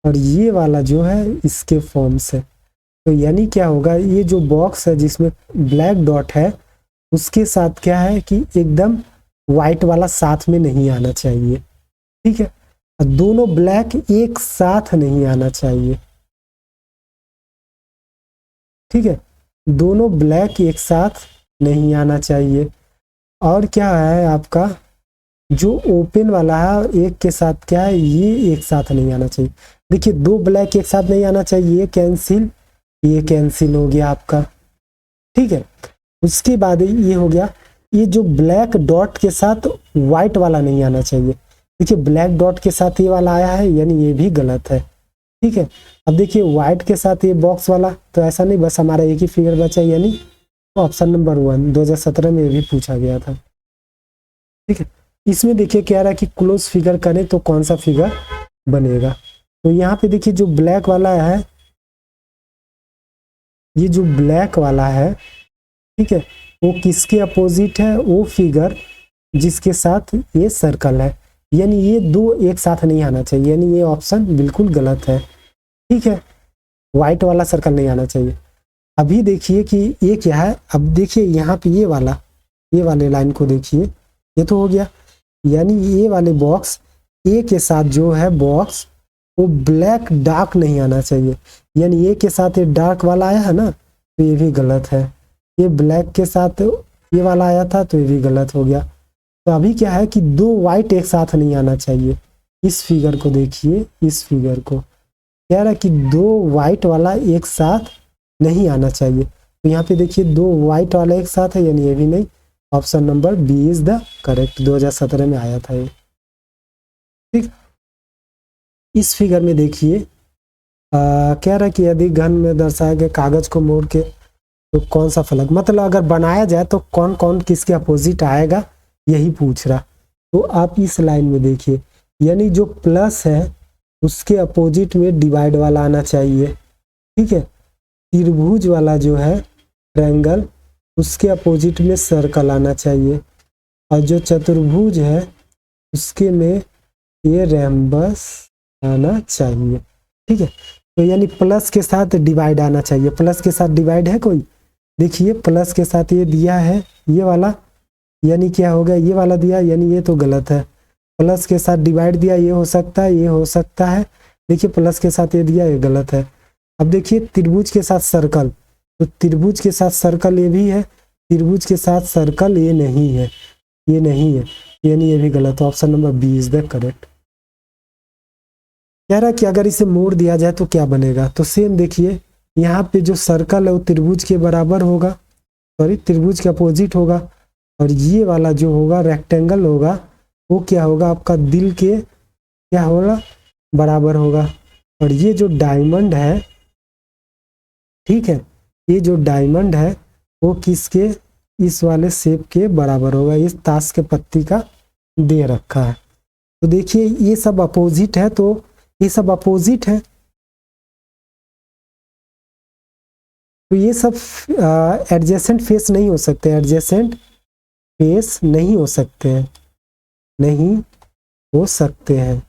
और ये वाला जो है इसके फॉर्म्स है। तो यानी क्या होगा, ये जो बॉक्स है जिसमें ब्लैक डॉट है उसके साथ क्या है कि एकदम व्हाइट वाला साथ में नहीं आना चाहिए, ठीक है, और दोनों ब्लैक एक साथ नहीं आना चाहिए, ठीक है, दोनों ब्लैक एक साथ नहीं आना चाहिए। और क्या है आपका जो ओपन वाला है एक के साथ क्या है, ये एक साथ नहीं आना चाहिए। देखिए दो ब्लैक एक साथ नहीं आना चाहिए, ये कैंसिल हो गया आपका, ठीक है। उसके बाद ये हो गया, ये जो ब्लैक डॉट के साथ व्हाइट वाला नहीं आना चाहिए। देखिए ब्लैक डॉट के साथ ये वाला आया है, यानी ये भी गलत है, ठीक है। अब देखिए व्हाइट के साथ ये बॉक्स वाला, तो ऐसा नहीं, बस हमारा एक ही फिगर बचा, यानी ऑप्शन नंबर 1 2017 में ये भी पूछा गया था, ठीक है। इसमें देखिए कह रहा है कि क्लोज फिगर करें तो कौन सा फिगर बनेगा। तो यहाँ पे देखिए जो ब्लैक वाला है, ये जो ब्लैक वाला है, ठीक है, वो किसके अपोजिट है, वो फिगर जिसके साथ ये सर्कल है, यानी ये दो एक साथ नहीं आना चाहिए, यानी ये ऑप्शन बिल्कुल गलत है, ठीक है, व्हाइट वाला सर्कल नहीं आना चाहिए। अभी देखिए कि ये क्या है, अब देखिए यहाँ पे ये वाले लाइन को देखिए, ये तो हो गया, यानी ये वाले बॉक्स ए के साथ जो है बॉक्स वो ब्लैक डार्क नहीं आना चाहिए, यानी ए के साथ ये डार्क वाला आया है ना, तो ये भी गलत है। ये ब्लैक के साथ ये वाला आया था तो ये भी गलत हो गया। तो अभी क्या है कि दो वाइट एक साथ नहीं आना चाहिए। इस फिगर को देखिए, इस फिगर को कह रहा है कि दो वाइट वाला एक साथ नहीं आना चाहिए। तो यहाँ पे देखिए दो वाइट वाला एक साथ है, यानी ये भी नहीं, option number B is the correct, 2017 में आया था ये, ठीक। इस फिगर में देखिए कह रहा है कि यदि घन में दर्शाए गए कागज को मोड़ के तो कौन सा फलक, मतलब अगर बनाया जाए तो कौन कौन किसके अपोजिट आएगा, यही पूछ रहा। तो आप इस लाइन में देखिए, यानी जो प्लस है उसके अपोजिट में डिवाइड वाला आना चाहिए, ठीक है। त्रिभुज वाला जो है ट्रायंगल, उसके अपोजिट में सर्कल आना चाहिए, और जो चतुर्भुज है उसके में ये रैम्बस आना चाहिए, ठीक है। तो यानी प्लस के साथ डिवाइड आना चाहिए, प्लस के साथ डिवाइड है कोई, देखिए प्लस के साथ ये दिया है ये वाला, यानी क्या हो गया, ये वाला दिया, यानी ये तो गलत है। प्लस के साथ डिवाइड दिया, ये हो सकता है, ये हो सकता है, देखिए प्लस के साथ ये दिया, ये गलत है। अब देखिए त्रिभुज के साथ सर्कल, तो त्रिभुज के साथ सर्कल ये भी है, त्रिभुज के साथ सर्कल ये नहीं है, ये नहीं है, यानी ये भी गलत है, option number B is the correct. कह रहा है कि अगर इसे मोड़ दिया जाए तो क्या बनेगा, तो सेम देखिए यहाँ पे जो सर्कल है वो त्रिभुज के बराबर होगा, सॉरी त्रिभुज के अपोजिट होगा, और ये वाला जो होगा रेक्टेंगल होगा वो क्या होगा आपका दिल के क्या होगा, बराबर होगा। और ये जो डायमंड है, ठीक है, ये जो डायमंड है वो किसके, इस वाले शेप के बराबर होगा, इस ताश के पत्ती का दे रखा है। तो देखिए ये सब अपोजिट है, तो ये सब अपोजिट है, तो ये सब एडजेसेंट फेस नहीं हो सकते, एडजेसेंट फेस नहीं हो सकते हैं, नहीं हो सकते हैं,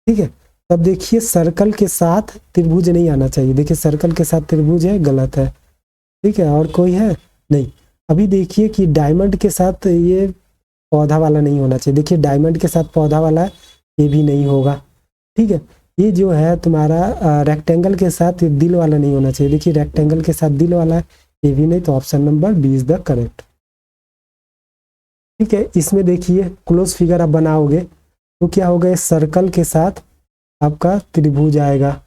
ठीक है। तब देखिए सर्कल के साथ त्रिभुज नहीं आना चाहिए, देखिए सर्कल के साथ त्रिभुज है, गलत है, ठीक है। और कोई है नहीं। अभी देखिए कि डायमंड के साथ ये पौधा वाला नहीं होना चाहिए, देखिए डायमंड के साथ पौधा वाला है, ये भी नहीं होगा, ठीक है। ये जो है तुम्हारा रेक्टेंगल के साथ दिल वाला नहीं होना चाहिए, देखिए रेक्टेंगल के साथ दिल वाला है, ये भी नहीं, तो option number B is the correct, ठीक है। इसमें देखिए क्लोज फिगर आप बनाओगे तो क्या होगा, इस सर्कल के साथ आपका त्रिभुज आएगा।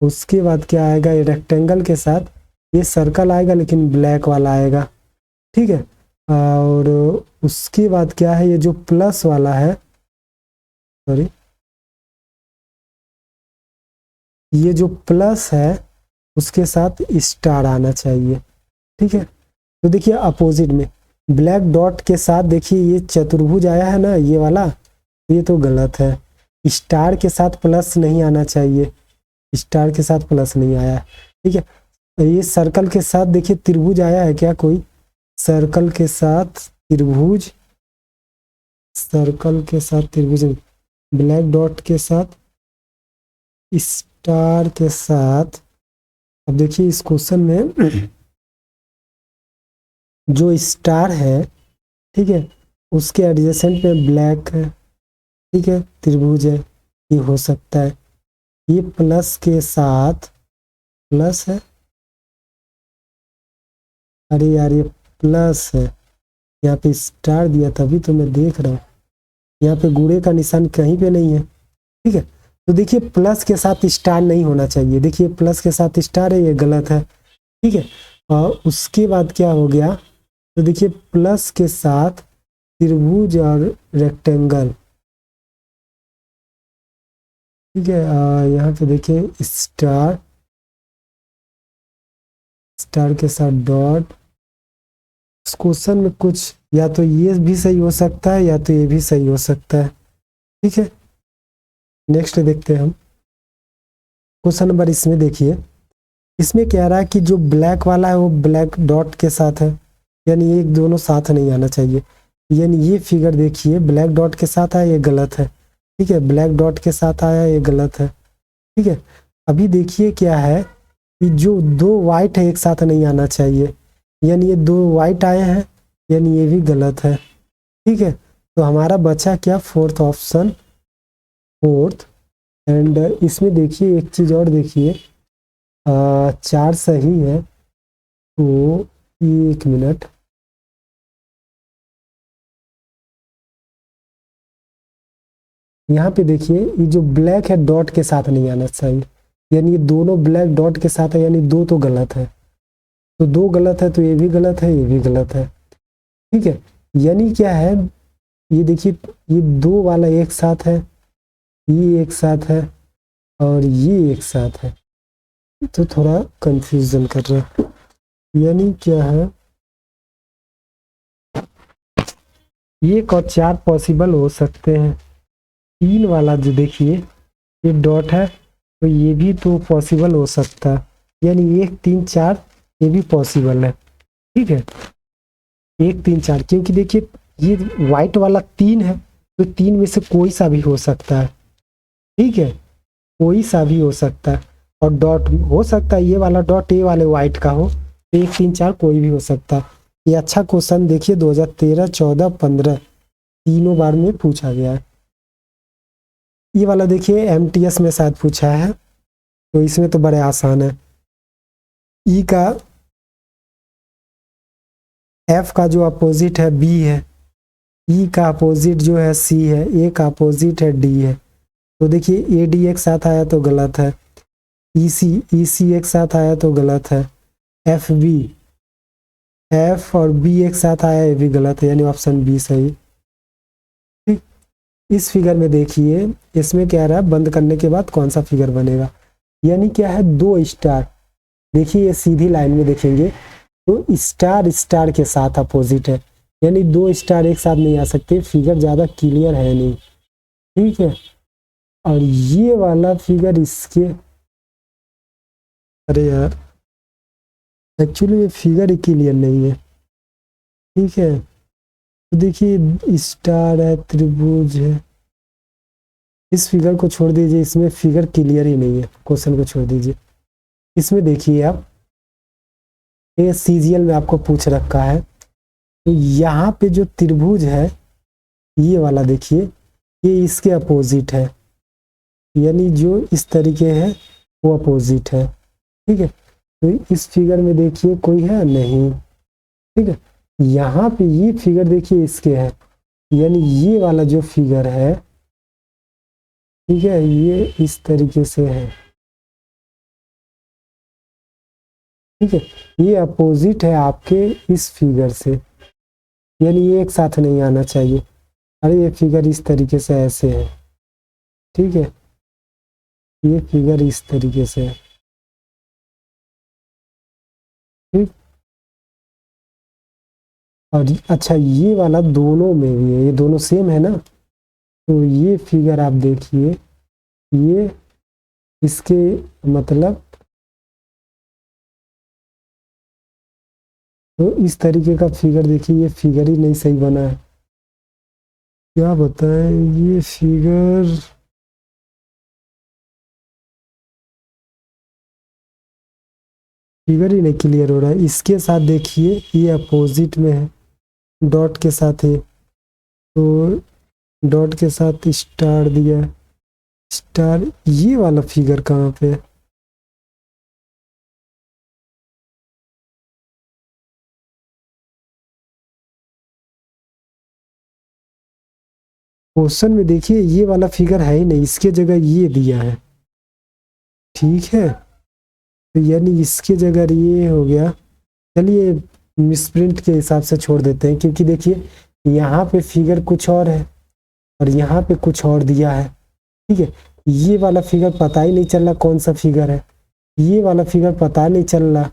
उसके बाद क्या आएगा, ये रेक्टेंगल के साथ ये सर्कल आएगा लेकिन ब्लैक वाला आएगा, ठीक है। और उसके बाद क्या है, ये जो प्लस वाला है, सॉरी, ये जो प्लस है उसके साथ स्टार आना चाहिए, ठीक है। तो देखिए अपोजिट में ब्लैक डॉट के साथ देखिए ये चतुर्भुज आया है ना, ये वाला, ये तो गलत है। स्टार के साथ प्लस नहीं आना चाहिए, स्टार के साथ प्लस नहीं आया, ठीक है। ये सर्कल के साथ देखिए त्रिभुज आया है क्या, कोई सर्कल के साथ त्रिभुज, सर्कल के साथ त्रिभुज, ब्लैक डॉट के साथ स्टार के साथ। अब देखिए इस क्वेश्चन में जो स्टार है, ठीक है, उसके एडजेसेंट में ब्लैक है, ठीक है, त्रिभुज है, ये हो सकता है। ये प्लस के साथ प्लस है, अरे यार ये प्लस है, यहाँ पे स्टार दिया तभी तो मैं देख रहा हूँ, यहाँ पे गुणे का निशान कहीं पे नहीं है, ठीक है। तो देखिए प्लस के साथ स्टार नहीं होना चाहिए, देखिए प्लस के साथ स्टार है, ये गलत है, ठीक है। और उसके बाद क्या हो गया, तो देखिए प्लस के साथ त्रिभुज और रेक्टेंगल, ठीक है। यहाँ पे देखिए स्टार, स्टार के साथ डॉट। इस क्वेश्चन में कुछ या तो ये भी सही हो सकता है या तो ये भी सही हो सकता है, ठीक है। नेक्स्ट देखते हैं हम क्वेश्चन नंबर, इसमें देखिए, इसमें कह रहा है कि जो ब्लैक वाला है वो ब्लैक डॉट के साथ है, यानी ये दोनों साथ नहीं आना चाहिए। यानी ये फिगर देखिए ब्लैक डॉट के साथ आया, ये गलत है, ठीक है, ब्लैक डॉट के साथ आया, ये गलत है, ठीक है। अभी देखिए क्या है कि जो दो वाइट है एक साथ नहीं आना चाहिए, यानी ये दो वाइट आए हैं, यानी ये भी गलत है, ठीक है। तो हमारा बचा क्या, फोर्थ ऑप्शन, फोर्थ। एंड इसमें देखिए एक चीज और देखिए, 4 सही है, तो 1 मिनट, यहाँ पे देखिए ये जो ब्लैक है डॉट के साथ नहीं आना चाहिए, यानी ये दोनों ब्लैक डॉट के साथ है, यानी दो तो गलत है, तो दो गलत है, तो ये भी गलत है, ये भी गलत है, ठीक है। यानी क्या है, ये देखिए ये दो वाला एक साथ है, ये एक साथ है और ये एक साथ है, तो थोड़ा कंफ्यूजन कर रहा है। यानी क्या है, ये और 4 पॉसिबल हो सकते हैं। 3 वाला जो देखिए ये डॉट है, तो ये भी तो पॉसिबल हो सकता है, यानी 1 3 4 ये भी पॉसिबल है, ठीक है, 1 3 4, क्योंकि देखिए ये व्हाइट वाला 3 है, तो 3 में से कोई सा भी हो सकता है, ठीक है, कोई सा भी हो सकता है। और डॉट हो सकता है ये वाला डॉट ये वाले व्हाइट का हो, तो 1 3 4 कोई भी हो सकता है। ये अच्छा क्वेश्चन देखिए 2013 14 15 तीनों बार में पूछा गया है। ये वाला देखिए एमटीएस में शायद पूछा है, तो इसमें तो बड़े आसान है। ई का एफ का जो अपोजिट है बी है, ई का अपोजिट जो है सी है, ए का अपोजिट है डी है, तो देखिए ए डी एक साथ आया तो गलत है, ई सी एक साथ आया तो गलत है, एफ बी, एफ और बी एक साथ आया ये भी गलत है, यानी ऑप्शन बी सही। ठीक, इस फिगर में देखिए इसमें क्या रहा है, बंद करने के बाद कौन सा फिगर बनेगा, यानी क्या है 2 स्टार, देखिए ये सीधी लाइन में देखेंगे तो स्टार स्टार के साथ अपोजिट है, यानी 2 स्टार एक साथ नहीं आ सकते, फिगर ज़्यादा क्लियर है नहीं, ठीक है। और ये वाला फिगर इसके, अरे यार एक्चुअली ये फिगर ही क्लियर नहीं है, ठीक है। तो देखिए स्टार है, त्रिभुज है, इस फिगर को छोड़ दीजिए, इसमें फिगर क्लियर ही नहीं है, क्वेश्चन को छोड़ दीजिए। इसमें देखिए आप, ये सीजीएल में आपको पूछ रखा है, तो यहाँ पे जो त्रिभुज है ये वाला देखिए, ये इसके अपोजिट है, यानी जो इस तरीके है वो अपोजिट है, ठीक है। तो इस फिगर में देखिए कोई है नहीं, ठीक है। यहाँ पे ये फिगर देखिए इसके है, यानी ये वाला जो फिगर है ठीक है, ये इस तरीके से है। ठीक है, ये अपोजिट है आपके इस फिगर से, यानी ये एक साथ नहीं आना चाहिए। अरे ये फिगर इस तरीके से ऐसे है। ठीक है, ये फिगर इस तरीके से है। ठीक, और अच्छा ये वाला दोनों में भी है, ये दोनों सेम है ना। तो ये फिगर आप देखिए, ये इसके मतलब, तो इस तरीके का फिगर देखिए, ये फिगर ही नहीं सही बना है। क्या बताएं, ये फिगर ही नहीं क्लियर हो रहा है। इसके साथ देखिए ये अपोजिट में है, डॉट के साथ है, तो डॉट के साथ स्टार दिया है। स्टार, ये वाला फिगर कहाँ पे है? क्वेश्चन में देखिए ये वाला फिगर है ही नहीं, इसके जगह ये दिया है। ठीक है, तो यानी इसके जगह ये हो गया। चलिए मिसप्रिंट के हिसाब से छोड़ देते हैं, क्योंकि देखिए यहाँ पे फिगर कुछ और है और यहाँ पे कुछ और दिया है। ठीक है, ये वाला फिगर पता ही नहीं चल रहा कौन सा फिगर है, ये वाला फिगर पता नहीं चल रहा,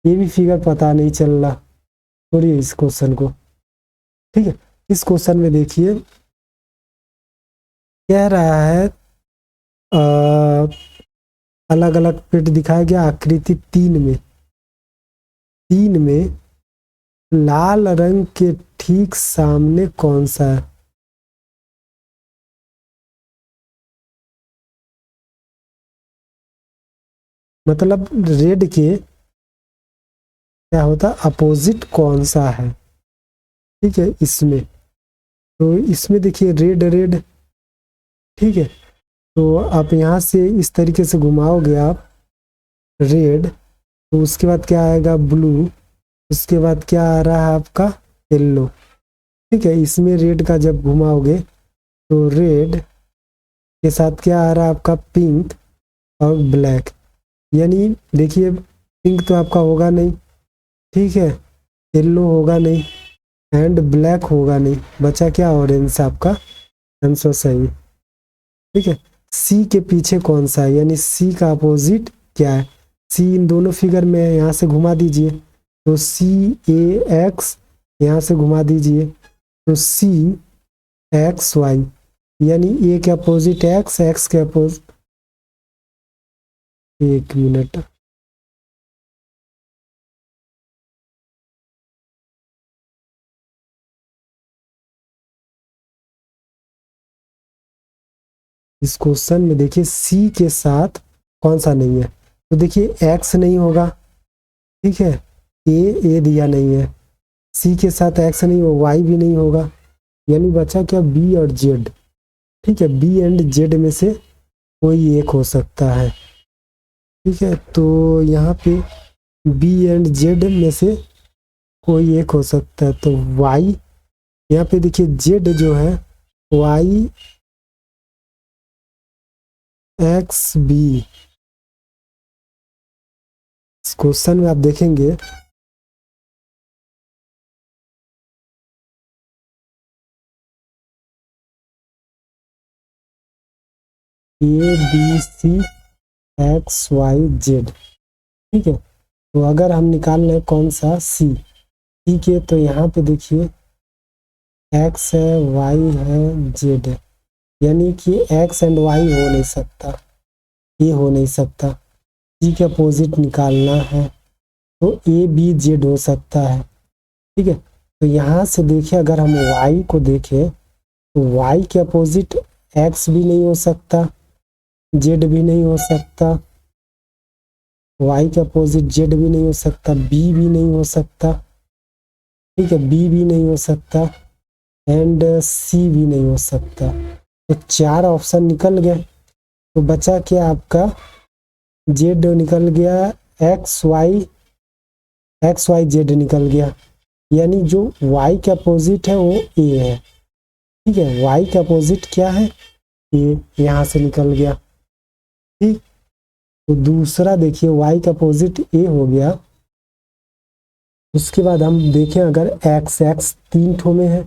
ये भी फिगर पता नहीं चल रहा। छोड़िए इस क्वेश्चन को। ठीक है, इस क्वेश्चन में देखिए कह रहा है अलग अलग पेट दिखाया गया, आकृति 3 में लाल रंग के ठीक सामने कौन सा है? मतलब रेड के क्या होता है अपोजिट कौन सा है? ठीक है, इसमें, तो इसमें देखिए रेड रेड। ठीक है, तो आप यहाँ से इस तरीके से घुमाओगे आप रेड, तो उसके बाद क्या आएगा ब्लू, उसके बाद क्या आ रहा है आपका येलो। ठीक है, इसमें रेड का जब घुमाओगे तो रेड के साथ क्या आ रहा है आपका पिंक और ब्लैक। यानी देखिए पिंक तो आपका होगा नहीं, ठीक है, येलो होगा नहीं एंड ब्लैक होगा नहीं, बचा क्या ऑरेंज आपका आंसर सही। ठीक है, सी के पीछे कौन सा है, यानी सी का अपोजिट क्या है? सी इन दोनों फिगर में है, यहाँ से घुमा दीजिए, तो सी ए एक्स, यहाँ से घुमा दीजिए तो सी एक्स वाई, यानी ए के अपोजिट एक्स, एक्स के अपोजिट, एक मिनट, इस क्वेश्चन में देखिए सी के साथ कौन सा नहीं है, तो देखिए एक्स नहीं होगा। ठीक है, ए दिया नहीं है, सी के साथ एक्स नहीं हो, वाई भी नहीं होगा, यानी बचा क्या बी और जेड। ठीक है, बी एंड जेड में से कोई एक हो सकता है। ठीक है, तो यहाँ पे बी एंड जेड में से कोई एक हो सकता है, तो वाई, यहाँ पे देखिए जेड जो है वाई एक्स बी। इस क्वेश्चन में आप देखेंगे A B C X Y Z. ठीक है, तो अगर हम निकाल लें कौन सा सी, ठीक है, तो यहाँ पे देखिए एक्स है, वाई है, जेड है, यानी कि एक्स एंड वाई हो नहीं सकता, ये हो नहीं सकता, सी के अपोजिट निकालना है, तो ए बी जेड हो सकता है। ठीक है, तो यहाँ से देखिए अगर हम वाई को देखें तो वाई के अपोजिट एक्स भी नहीं हो सकता, जेड भी नहीं हो सकता, वाई के अपोजिट जेड भी नहीं हो सकता, बी भी नहीं हो सकता। ठीक है, बी भी नहीं हो सकता एंड सी भी नहीं हो सकता, तो 4 ऑप्शन निकल गए, तो बचा क्या आपका जेड निकल गया, एक्स वाई जेड निकल गया, यानी जो वाई के अपोजिट है वो ए है। ठीक है, वाई के अपोजिट क्या है ए यहाँ से निकल गया। ठीक, तो दूसरा देखिए y का अपोजिट ए हो गया। उसके बाद हम देखें अगर x 3 ठो में है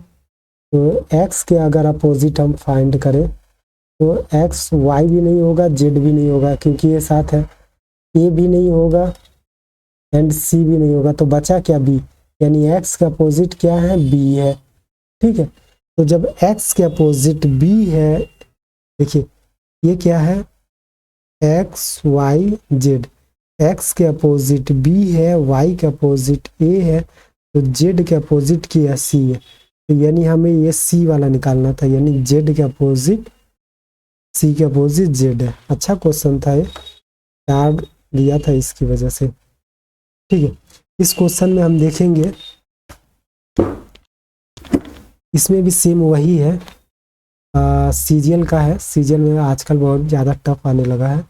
तो x के अगर अपोजिट हम फाइंड करें तो x y भी नहीं होगा, z भी नहीं होगा क्योंकि ये साथ है, a भी नहीं होगा एंड c भी नहीं होगा, तो बचा क्या b, यानी x का अपोजिट क्या है, b है। ठीक है, तो जब x के अपोजिट b है, देखिए ये क्या है, x y z, x के अपोजिट b है, y के अपोजिट a है, तो z के अपोजिट क्या है, c है, तो यानी हमें ये c वाला निकालना था, यानी z के अपोजिट c के अपोजिट z है। अच्छा क्वेश्चन था ये, याद दिया था इसकी वजह से। ठीक है, इस क्वेश्चन में हम देखेंगे इसमें भी सेम वही है, सीजीएल का है। सीजीएल में आजकल बहुत ज़्यादा टफ आने लगा है।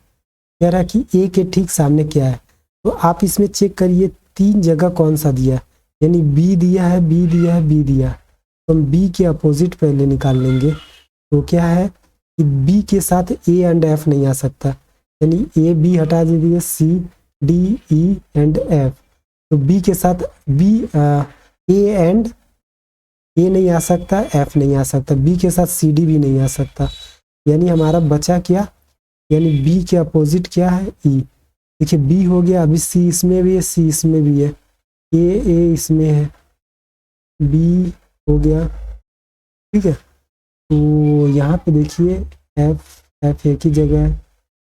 कह रहा है कि ए के ठीक सामने क्या है, तो आप इसमें चेक करिए 3 जगह कौन सा दिया है, यानी बी दिया है, बी दिया है, बी दिया, तो हम बी के अपोजिट पहले निकाल लेंगे। तो क्या है कि बी के साथ ए एंड एफ नहीं आ सकता, यानी ए बी हटा दीजिए, C D E and F, तो बी के साथ बी ए एंड ए नहीं आ सकता, एफ नहीं आ सकता, बी के साथ सी डी भी नहीं आ सकता, यानी हमारा बचा क्या, यानी बी के अपोजिट क्या है, ई। देखिए बी हो गया, अभी सी इसमें भी है, सी इसमें भी है, ए इसमें है, बी हो गया। ठीक है, तो यहाँ पे देखिए एफ एक ही जगह है,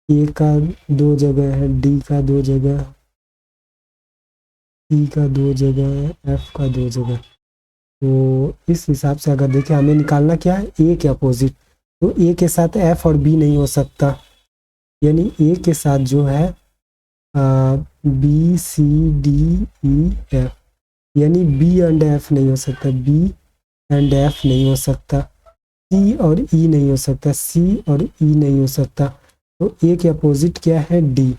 ए का 2 जगह है, डी का 2 जगह, सी का 2 जगह है, एफ का 2 जगह। तो इस हिसाब से अगर देखें हमें निकालना क्या है, ए के अपोजिट, तो ए के साथ एफ और बी नहीं हो सकता, यानी ए के साथ जो है B C D E F, यानी बी एंड एफ नहीं हो सकता, बी एंड एफ नहीं हो सकता, सी और ई नहीं हो सकता, सी और ई नहीं हो सकता, तो ए के अपोजिट क्या है, डी।